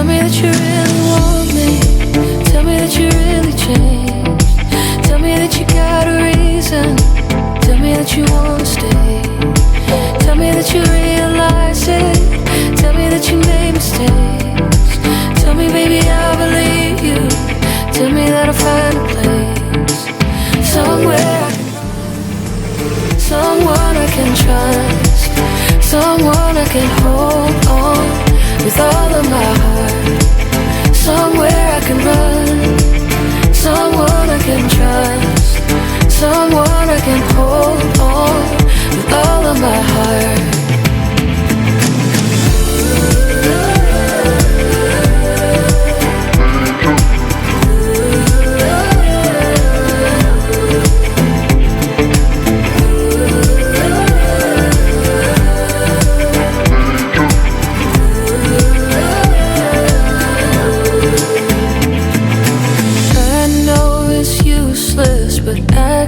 Tell me that you really want me. Tell me that you really changed. Tell me that you got a reason. Tell me that you wanna stay. Tell me that you realize it. Tell me that you made mistakes. Tell me, baby, I believe you. Tell me that I'll find a place somewhere I can run, someone I can trust, someone I can hold on with all of my heart. Somewhere I can run, someone I can trust, someone I can hold on with all of my heart.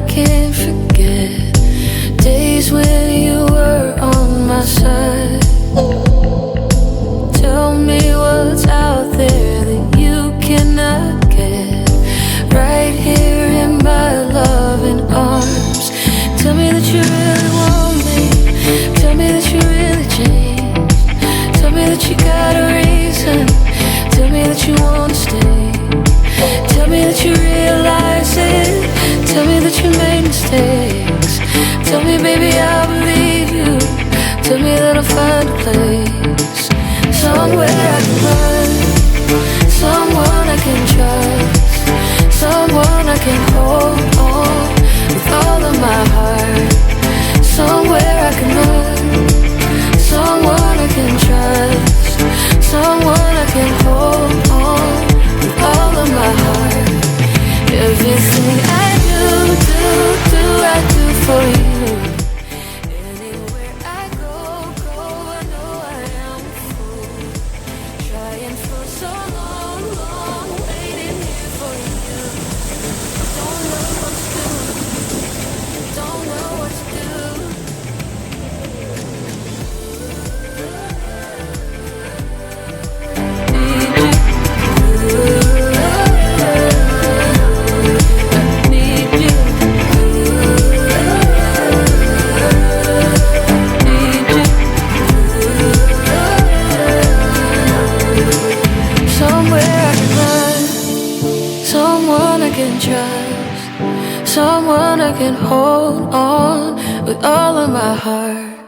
Can't forget days when you were on my side. Tell me what's out there that you cannot get right here in my loving arms. Tell me that you really want me. Tell me that you really changed. Tell me that you got a reason. Tell me that you wanna stay. Tell me that you realize it. Tell me that you made mistakes. Tell me, baby, I believe you. Tell me that I'll find a place somewhere I can run, someone I can trust, someone I can hold on with all of my heart. Somewhere I can run, someone I can trust, someone I can hold on with all of my heart. Everything I I do for you. Anywhere I go, I know I am a fool. Trying for so long, waiting here for you. Don't know what to do, don't know what to do. Someone I can hold on with all of my heart.